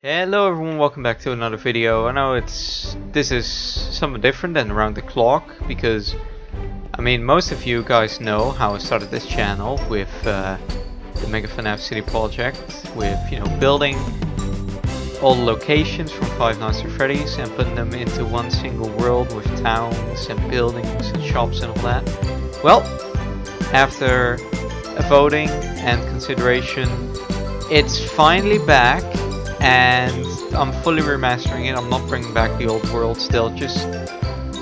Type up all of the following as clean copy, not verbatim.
Hello everyone, welcome back to another video. I know this is somewhat different than around the clock because I mean most of you guys know how I started this channel with the Mega FNAF City project, with building all the locations from Five Nights at Freddy's and putting them into one single world with towns and buildings and shops and all that. Well, after a voting and consideration, it's finally back. And I'm fully remastering it. I'm not bringing back the old world still, just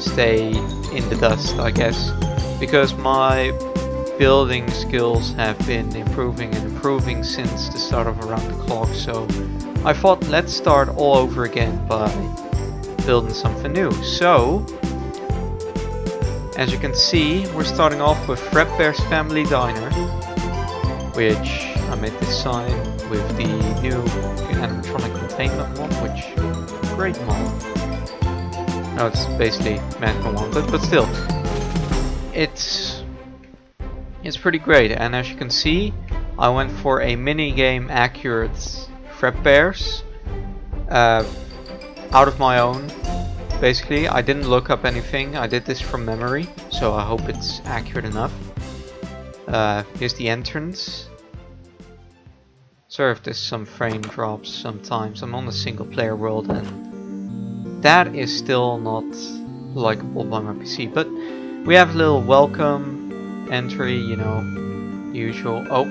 stay in the dust, I guess, because my building skills have been improving and improving since the start of Around the Clock. So I thought, let's start all over again by building something new. So as you can see, we're starting off with Fredbears Family Diner, which I made this sign with the new animatronic containment mod, which great mod. No, it's basically Magical Wanted, but still, it's pretty great. And as you can see, I went for a minigame accurate Fredbears out of my own. Basically, I didn't look up anything. I did this from memory, so I hope it's accurate enough. Here's the entrance. Sorry if there's some frame drops sometimes. I'm on a single player world and that is still not likable by my PC. But we have a little welcome entry, usual. Oh,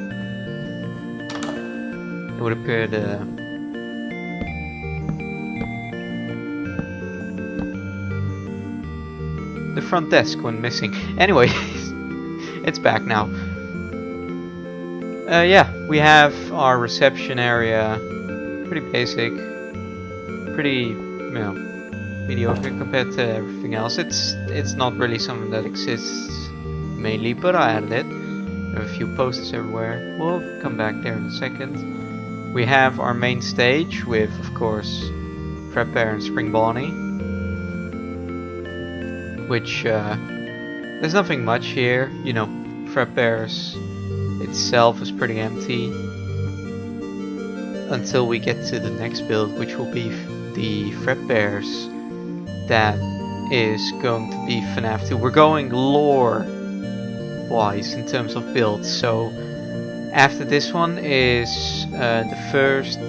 it would appear the front desk went missing. Anyway, it's back now. Yeah, we have our reception area, pretty basic, pretty, mediocre compared to everything else. It's not really something that exists mainly, but I added it. There are a few posters everywhere. We'll come back there in a second. We have our main stage with, of course, Fredbear and Spring Bonnie, which there's nothing much here. Fredbear's itself is pretty empty until we get to the next build, which will be the Fredbears that is going to be FNAF 2. We're going lore wise in terms of builds, so after this one is the first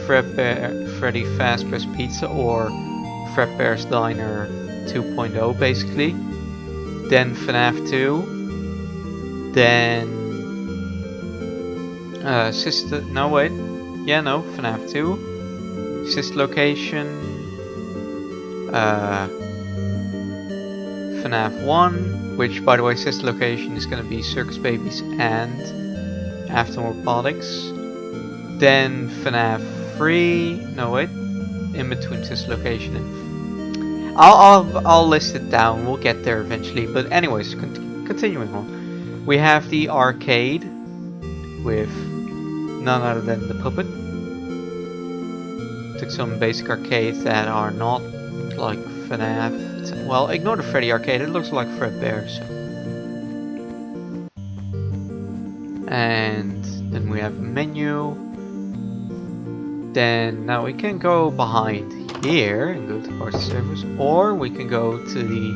Freddy Fazbear's Pizza or Fredbear's Diner 2.0 basically, then FNAF 2, then FNAF 2, sister location, FNAF 1, which by the way sister location is going to be Circus Babies and Afterward Robotics, then FNAF 3, in between sister location and I'll list it down, we'll get there eventually, but anyways, continuing on, we have the arcade with none other than the puppet. Took some basic arcades that are not like FNAF. Well, ignore the Freddy arcade, it looks like Fredbear. So. And then we have a menu. Then now we can go behind here and go to parts and servers, or we can go to the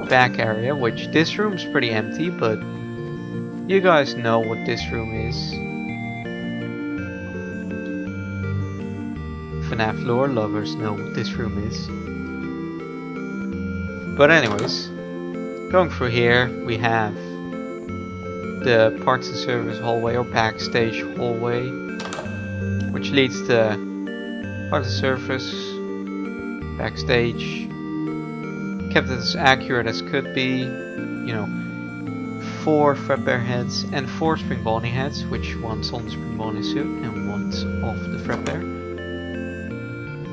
back area, which this room's pretty empty, but you guys know what this room is. FNAF lore lovers know what this room is. But anyways, going through here we have the parts and service hallway or backstage hallway, which leads to parts and service, backstage. Kept it as accurate as could be, 4 Fredbear heads and 4 Spring Bonnie heads, which one's on the Spring Bonnie suit and one's off the Fredbear.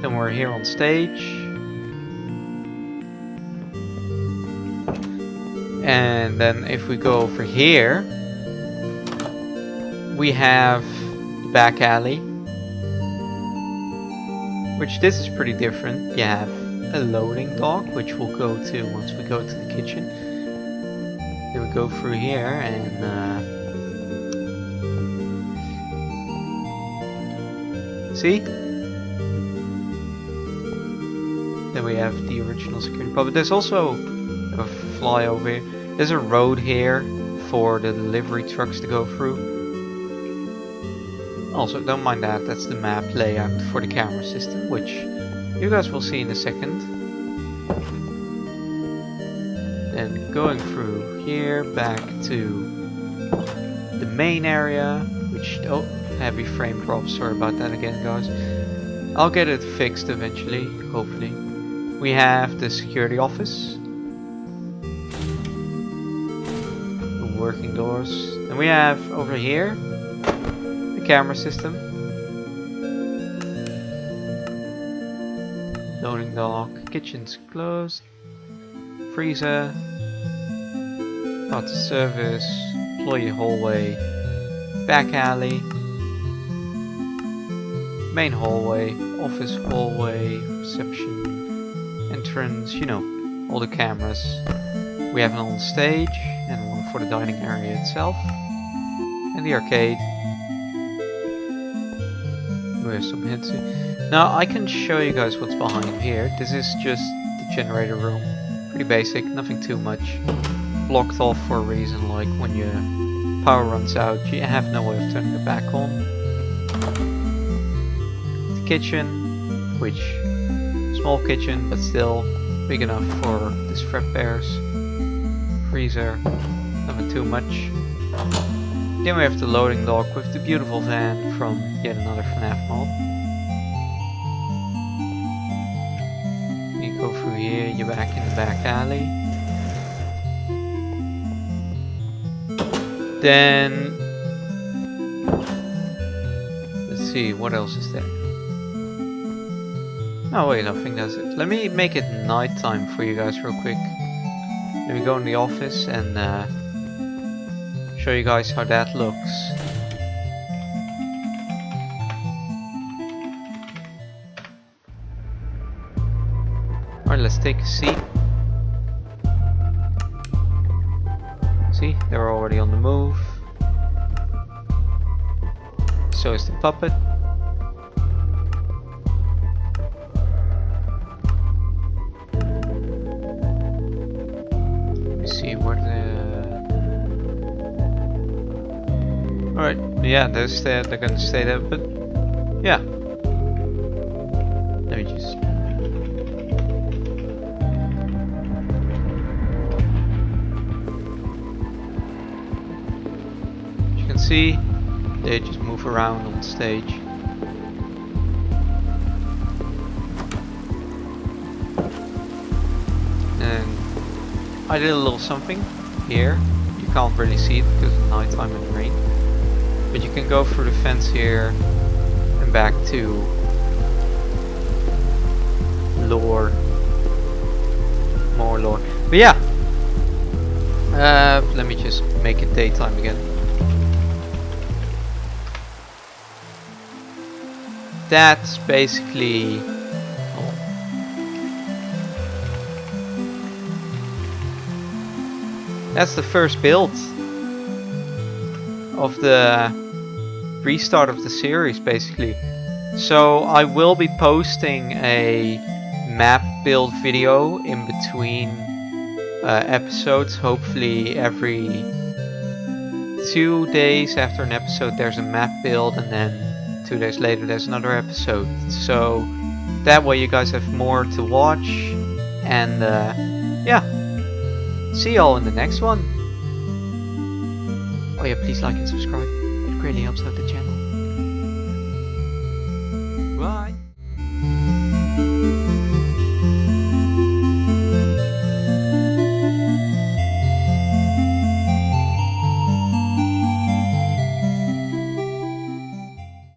Then we're here on stage. And then if we go over here, we have the back alley, which this is pretty different. You have a loading dock, which we'll go to once we go to the kitchen. Then we go through here and See? Then we have the original security pub. But there's also a flyover here. There's a road here for the delivery trucks to go through. Also, don't mind that. That's the map layout for the camera system, which you guys will see in a second. And going through here back to the main area, which heavy frame drop. Sorry about that again, guys. I'll get it fixed eventually, hopefully. We have the security office, the working doors, and we have over here the camera system, loading dock, kitchen's closed, freezer, auto service, employee hallway, back alley, main hallway, office hallway, reception, entrance, you know, all the cameras. We have an on stage and one for the dining area itself, and the arcade. We have some hints here. Now I can show you guys what's behind here. This is just the generator room, pretty basic, nothing too much. Blocked off for a reason, like when your power runs out, you have no way of turning it back on. The kitchen, which small kitchen, but still big enough for this Fredbears. Freezer, nothing too much. Then we have the loading dock with the beautiful van from yet another FNAF mod. You go through here, you're back in the back alley. Then, let's see, what else is there? Oh wait, I think that's it. Let me make it nighttime for you guys real quick. Let me go in the office and show you guys how that looks. Alright, let's take a seat. See, they're already on the move. So is the puppet. See where the... Alright, yeah, they're gonna stay there, but yeah. Let me just... As you can see, they just move around on stage. And I did a little something here. You can't really see it because of nighttime and rain. But you can go through the fence here and back to lore. More lore. But yeah. Let me just make it daytime again. That's basically... That's the first build of the restart of the series, basically. So I will be posting a map build video in between episodes. Hopefully every 2 days after an episode there's a map build, and then 2 days later there's another episode. So that way you guys have more to watch, and yeah. See y'all in the next one. Oh yeah, please like and subscribe. It greatly helps out the channel. Bye.